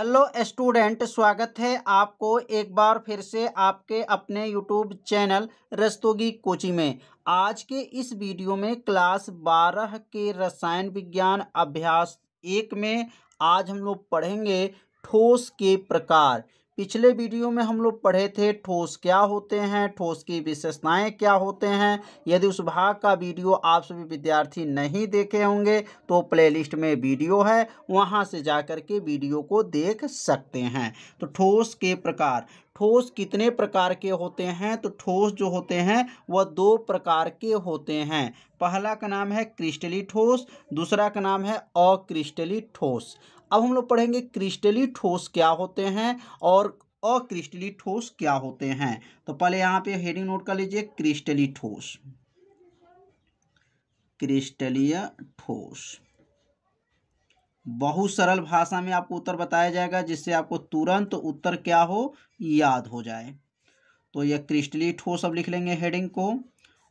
Hello student, स्वागत है आपको एक बार फिर से आपके अपने यूट्यूब चैनल रस्तोगी कोचिंग में। आज के इस वीडियो में क्लास 12 के रसायन विज्ञान अभ्यास 1 में आज हम लोग पढ़ेंगे ठोस के प्रकार। पिछले वीडियो में हम लोग पढ़े थे ठोस क्या होते हैं, ठोस की विशेषताएं क्या होते हैं। यदि उस भाग का वीडियो आप सभी विद्यार्थी नहीं देखे होंगे तो प्लेलिस्ट में वीडियो है, वहां से जाकर के वीडियो को देख सकते हैं। तो ठोस के प्रकार, ठोस कितने प्रकार के होते हैं? तो ठोस जो होते हैं वह 2 प्रकार के होते हैं। पहला का नाम है क्रिस्टली ठोस, दूसरा का नाम है अक्रिस्टली ठोस। अब हम लोग पढ़ेंगे क्रिस्टली ठोस क्या होते हैं और अक्रिस्टली ठोस क्या होते हैं। तो पहले यहाँ पे हेडिंग नोट कर लीजिए, क्रिस्टली ठोस। क्रिस्टलीय ठोस बहुत सरल भाषा में आपको उत्तर बताया जाएगा, जिससे आपको तुरंत उत्तर क्या हो, याद हो जाए। तो यह क्रिस्टलीय ठोस अब लिख लेंगे हेडिंग को।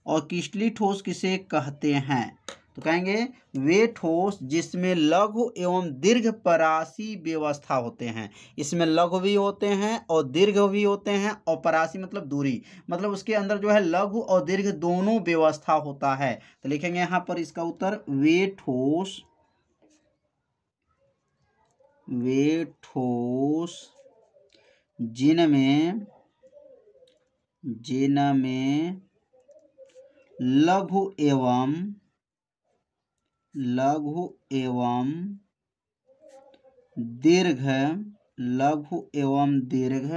और क्रिस्टलीय ठोस किसे कहते हैं? तो कहेंगे वे ठोस जिसमें लघु एवं दीर्घ परासी व्यवस्था होते हैं। इसमें लघु भी होते हैं और दीर्घ भी होते हैं, और परासी मतलब दूरी, मतलब उसके अंदर जो है लघु और दीर्घ दोनों व्यवस्था होता है। तो लिखेंगे यहाँ पर इसका उत्तर, वे ठोस जिनमें लघु एवं दीर्घ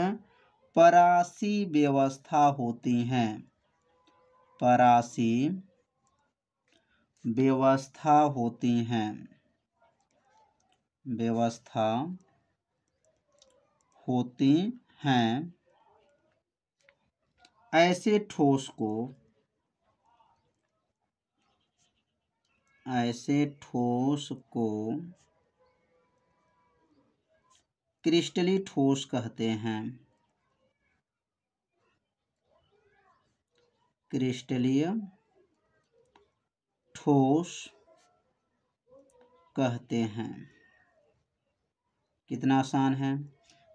परासी व्यवस्था होती हैं। परासी व्यवस्था होती हैं। ऐसे ठोस को क्रिस्टलीय ठोस कहते हैं। क्रिस्टलीय ठोस कहते हैं। कितना आसान है।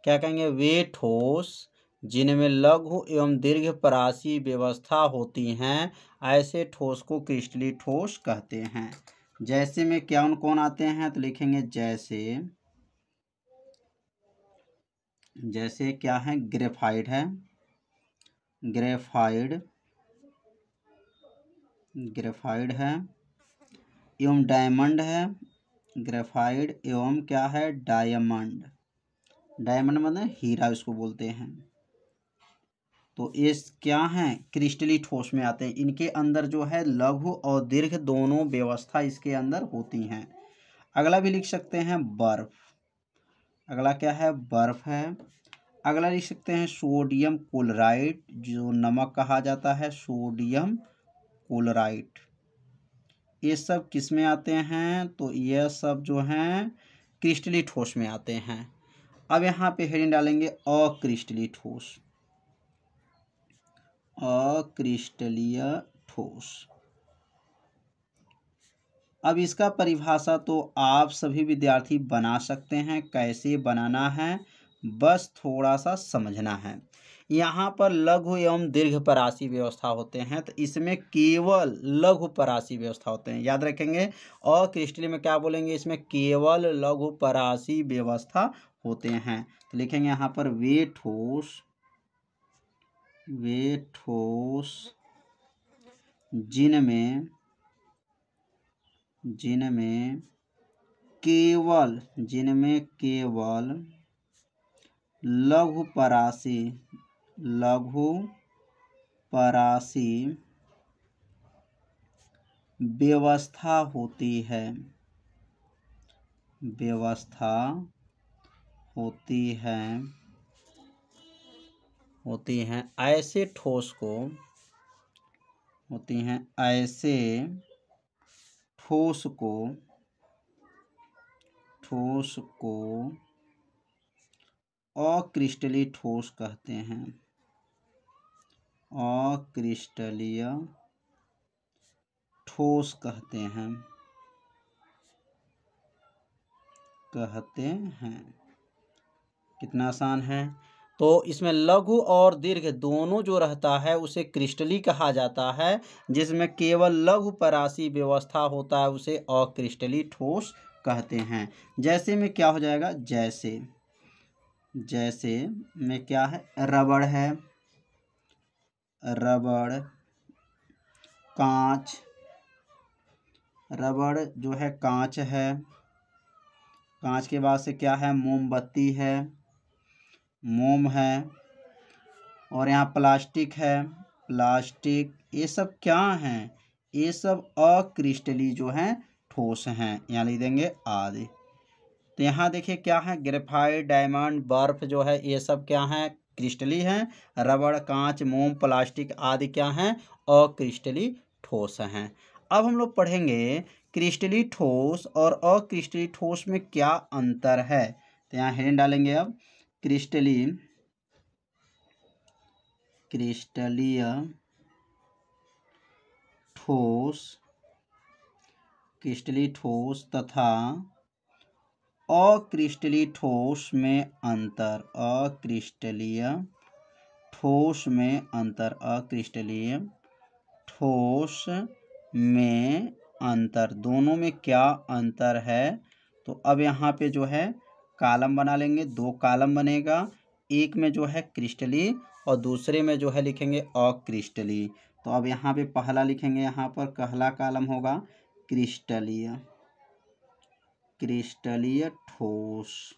क्या कहेंगे? वे ठोस जिनमें लघु एवं दीर्घ परासी व्यवस्था होती हैं, ऐसे ठोस को क्रिस्टलीय ठोस कहते हैं। जैसे में क्या कौन आते हैं? तो लिखेंगे जैसे क्या है? ग्रेफाइट है, ग्रेफाइड है एवं डायमंड है। ग्रेफाइड एवं क्या है? डायमंड मतलब हीरा इसको बोलते हैं। तो ये क्या हैं? क्रिस्टलीय ठोस में आते हैं। इनके अंदर जो है लघु और दीर्घ दोनों व्यवस्था इसके अंदर होती हैं। अगला भी लिख सकते हैं बर्फ। अगला क्या है? बर्फ है। अगला लिख सकते हैं सोडियम क्लोराइड, जो नमक कहा जाता है, सोडियम क्लोराइड। ये सब किस में आते हैं? तो ये सब जो हैं क्रिस्टलीय ठोस में आते हैं। अब यहाँ पे हेडिंग डालेंगे अक्रिस्टलीय ठोस। अक्रिस्टलीय ठोस। अब इसका परिभाषा तो आप सभी विद्यार्थी बना सकते हैं। कैसे बनाना है, बस थोड़ा सा समझना है। यहाँ पर लघु एवं दीर्घ परासी व्यवस्था होते हैं, तो इसमें केवल लघु परासी व्यवस्था होते हैं, याद रखेंगे। और क्रिस्टलीय में क्या बोलेंगे? इसमें केवल लघु परासी व्यवस्था होते हैं। तो लिखेंगे यहाँ पर वे ठोस जिनमें केवल लघु परासी व्यवस्था होती है, ऐसे ठोस को अक्रिस्टलीय ठोस कहते हैं। अक्रिस्टलीय ठोस कहते हैं। कितना आसान है। तो इसमें लघु और दीर्घ दोनों जो रहता है उसे क्रिस्टली कहा जाता है। जिसमें केवल लघु परासी व्यवस्था होता है उसे अक्रिस्टली ठोस कहते हैं। जैसे में क्या हो जाएगा, जैसे जैसे में क्या है, रबड़ है, रबड़, कांच, रबड़ जो है कांच है, कांच के बाद से क्या है, मोमबत्ती है, मोम है, और यहाँ प्लास्टिक है, प्लास्टिक, ये सब क्या हैं, ये सब अक्रिस्टली जो हैं ठोस हैं। यहाँ लिख देंगे आदि। तो यहाँ देखिए क्या है, ग्रेफाइट, डायमंड, बर्फ जो है ये सब क्या है, क्रिस्टली हैं। रबड़, कांच, मोम, प्लास्टिक आदि क्या हैं, अक्रिस्टली ठोस हैं। अब हम लोग पढ़ेंगे क्रिस्टली ठोस और अक्रिस्टली ठोस में क्या अंतर है। तो यहाँ हेडिंग डालेंगे अब, क्रिस्टलीय ठोस, क्रिस्टली ठोस तथा अक्रिस्टलीय ठोस में अंतर, अक्रिस्टलीय ठोस में अंतर, अक्रिस्टलीय ठोस में अंतर, दोनों में क्या अंतर है। तो अब यहाँ पे जो है कॉलम बना लेंगे, 2 कॉलम बनेगा, एक में जो है क्रिस्टली और दूसरे में जो है लिखेंगे अक्रिस्टली। तो अब यहाँ पे पहला लिखेंगे, यहाँ पर पहला कॉलम होगा क्रिस्टलीय, क्रिस्टलीय ठोस,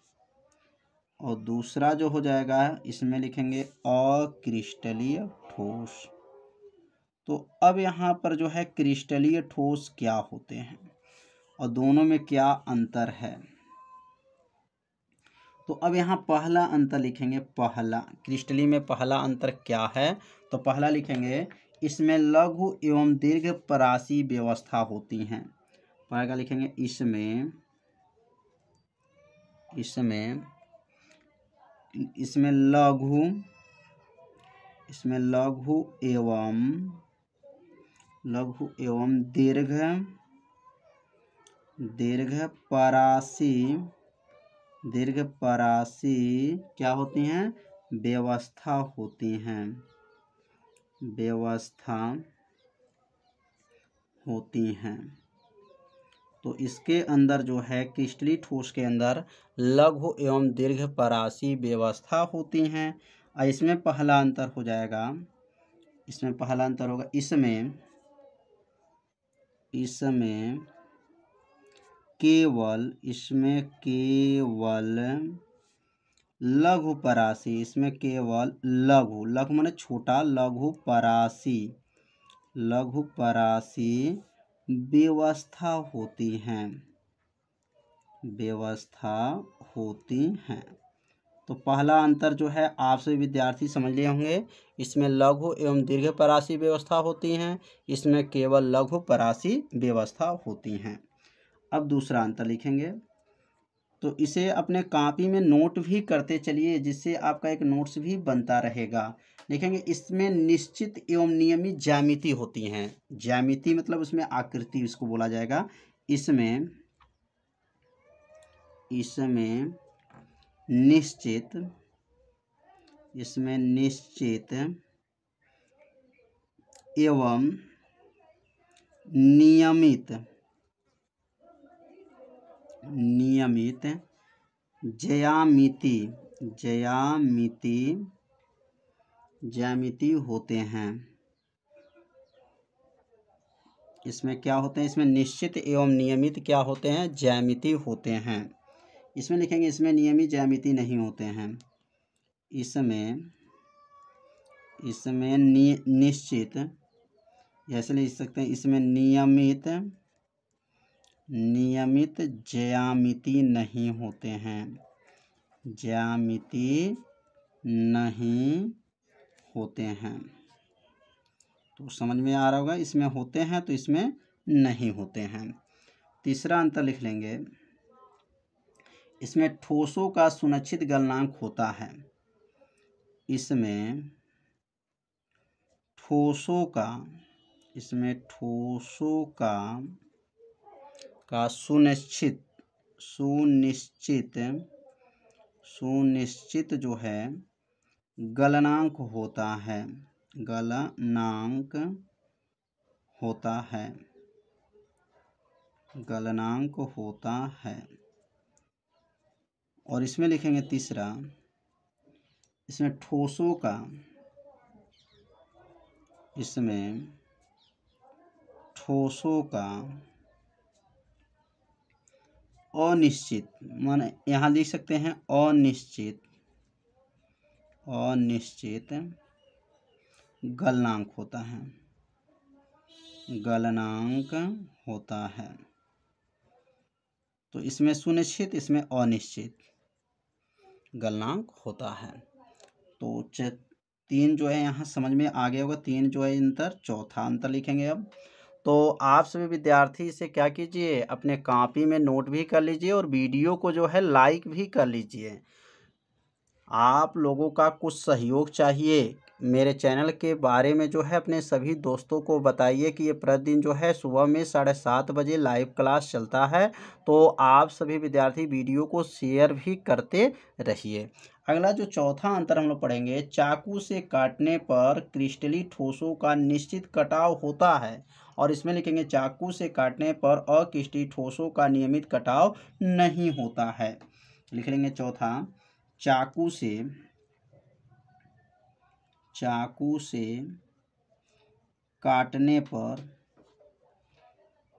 और दूसरा जो हो जाएगा इसमें लिखेंगे अक्रिस्टलीय ठोस। तो अब यहाँ पर जो है क्रिस्टलीय ठोस क्या होते हैं और दोनों में क्या अंतर है। तो अब यहाँ पहला अंतर लिखेंगे, पहला क्रिस्टली में पहला अंतर क्या है। तो पहला लिखेंगे, इसमें लघु एवं दीर्घ परासी व्यवस्था होती हैं। पहला लिखेंगे, इसमें लघु एवं दीर्घ परासी क्या होती हैं, व्यवस्था होती हैं। तो इसके अंदर जो है क्रिस्टली ठोस के अंदर लघु एवं दीर्घ परासी व्यवस्था होती हैं। और इसमें पहला अंतर हो जाएगा, इसमें पहला अंतर होगा, इसमें केवल लघु परासी, इसमें केवल लघु माने छोटा, लघु परासी व्यवस्था होती हैं। तो पहला अंतर जो है आप सभी विद्यार्थी समझ लिए होंगे, इसमें लघु एवं दीर्घ परासी व्यवस्था होती हैं, इसमें केवल लघु परासी व्यवस्था होती हैं। अब दूसरा अंतर लिखेंगे, तो इसे अपने कॉपी में नोट भी करते चलिए, जिससे आपका एक नोट्स भी बनता रहेगा। लिखेंगे, इसमें निश्चित एवं नियमित ज्यामिति होती हैं। ज्यामिति मतलब उसमें आकृति इसको बोला जाएगा। इसमें निश्चित एवं नियमित ज्यामिति होते हैं। इसमें क्या होते हैं, इसमें निश्चित एवं नियमित क्या होते हैं, ज्यामिति होते हैं। इसमें लिखेंगे, इसमें नियमित ज्यामिति नहीं होते हैं। इसमें निश्चित, ऐसे लिख सकते हैं, इसमें नियमित ज्यामिति नहीं होते हैं, ज्यामिति नहीं होते हैं। तो समझ में आ रहा होगा, इसमें होते हैं तो इसमें नहीं होते हैं। तीसरा अंतर लिख लेंगे, इसमें ठोसों का सुनिश्चित गलनांक होता है। इसमें ठोसों का सुनिश्चित सुनिश्चित जो है गलनांक होता है, गलनांक होता है, गलनांक होता है। और इसमें लिखेंगे तीसरा, इसमें ठोसों का, इसमें ठोसों का अनिश्चित, माने यहाँ लिख सकते हैं अनिश्चित, अनिश्चित गलनांक होता है, गलनांक होता है। तो इसमें सुनिश्चित, इसमें अनिश्चित गलनांक होता है। तो 3 जो है यहाँ समझ में आ गया होगा, 3 जो है अंतर। चौथा अंतर लिखेंगे अब। तो आप सभी विद्यार्थी इसे क्या कीजिए, अपने कॉपी में नोट भी कर लीजिए और वीडियो को जो है लाइक भी कर लीजिए। आप लोगों का कुछ सहयोग चाहिए। मेरे चैनल के बारे में जो है अपने सभी दोस्तों को बताइए कि ये प्रतिदिन जो है सुबह में 7:30 बजे लाइव क्लास चलता है। तो आप सभी विद्यार्थी वीडियो को शेयर भी करते रहिए। अगला जो चौथा अंतर हम लोग पढ़ेंगे, चाकू से काटने पर क्रिस्टली ठोसों का निश्चित कटाव होता है। और इसमें लिखेंगे चाकू से काटने पर अक्रिस्टली ठोसों का नियमित कटाव नहीं होता है। लिख लेंगे चौथा, चाकू से काटने पर,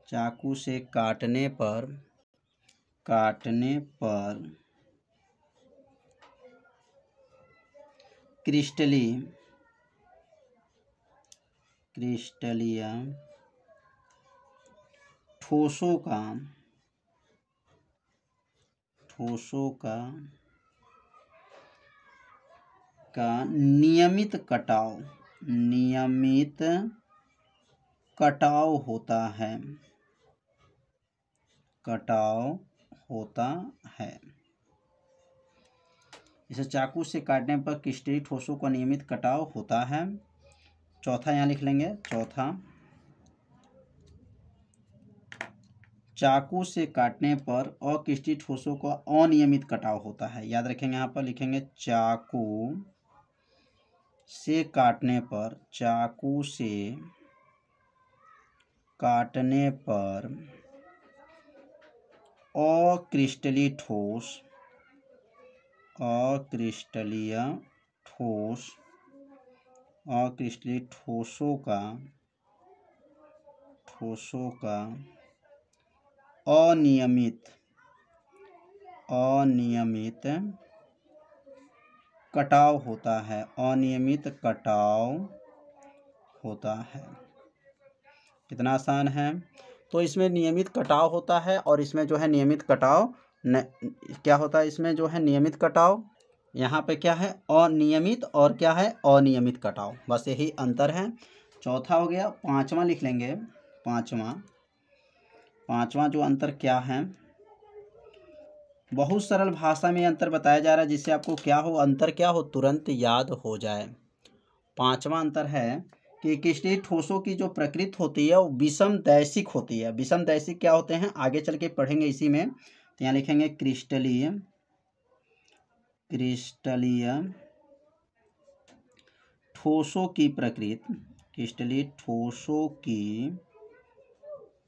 चाकू से काटने पर क्रिस्टलीय ठोसों का नियमित कटाव होता है। इसे चाकू से काटने पर क्रिस्टलीय ठोसों का नियमित कटाव होता है। चौथा यहाँ लिख लेंगे, चौथा, चाकू से काटने पर अक्रिस्टलीय ठोसों का अनियमित कटाव होता है। याद रखेंगे, यहाँ पर लिखेंगे चाकू से काटने पर, चाकू से काटने पर अक्रिस्टलीय ठोसों का अनियमित कटाव होता है, अनियमित कटाव होता है। कितना आसान है। तो इसमें नियमित कटाव होता है और इसमें जो है नियमित कटाव क्या होता है, इसमें जो है नियमित कटाव, यहाँ पे क्या है अनियमित और क्या है अनियमित कटाव, बस यही अंतर है। चौथा हो गया। पांचवा लिख लेंगे, पांचवा जो अंतर क्या है, बहुत सरल भाषा में अंतर बताया जा रहा है जिससे आपको क्या हो, अंतर क्या हो, तुरंत याद हो जाए। पांचवा अंतर है कि क्रिस्टलीय ठोसों की जो प्रकृति होती है वो विषम दैशिक होती है। विषम दैशिक क्या होते हैं आगे चल के पढ़ेंगे इसी में। तो यहाँ लिखेंगे क्रिस्टलीय ठोसों की प्रकृति, क्रिस्टलीय ठोसों की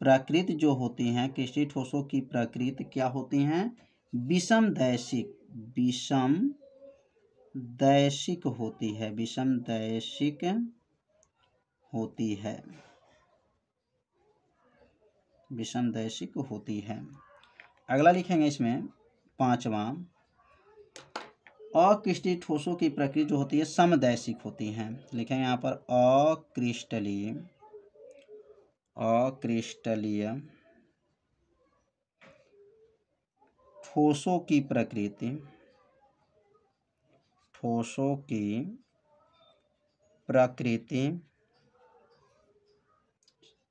प्रकृति जो होती हैं, क्रिस्टलीय ठोसों की प्रकृति क्या होती हैं, विषम दैशिक होती है, विषम दैशिक होती है, विषम दैशिक होती है। अगला लिखेंगे इसमें पांचवा, अक्रिस्टलीय ठोसों की प्रकृति जो होती है समदैशिक होती है। लिखेंगे यहाँ पर अक्रिस्टलीय ठोसों की प्रकृति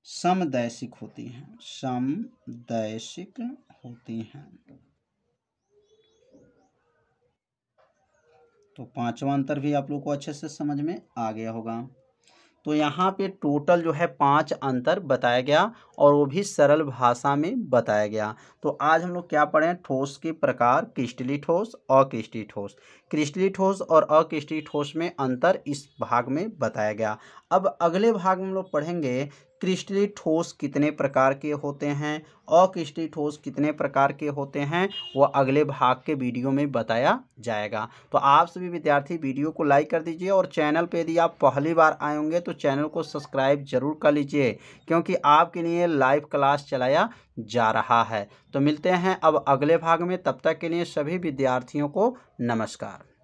समदैशिक होती है, समदैशिक होती हैं। तो पांचवा अंतर भी आप लोग को अच्छे से समझ में आ गया होगा। तो यहाँ पे टोटल जो है 5 अंतर बताया गया और वो भी सरल भाषा में बताया गया। तो आज हम लोग क्या पढ़ें, ठोस के प्रकार, क्रिस्टलीय ठोस, अक्रिस्टलीय ठोस। क्रिस्टलीय ठोस और अक्रिस्टलीय ठोस में अंतर इस भाग में बताया गया। अब अगले भाग में हम लोग पढ़ेंगे क्रिस्टलीय ठोस कितने प्रकार के होते हैं, अक्रिस्टलीय ठोस कितने प्रकार के होते हैं, वह अगले भाग के वीडियो में बताया जाएगा। तो आप सभी विद्यार्थी वीडियो को लाइक कर दीजिए और चैनल पे यदि आप पहली बार आए होंगे तो चैनल को सब्सक्राइब जरूर कर लीजिए, क्योंकि आपके लिए लाइव क्लास चलाया जा रहा है। तो मिलते हैं अब अगले भाग में, तब तक के लिए सभी विद्यार्थियों को नमस्कार।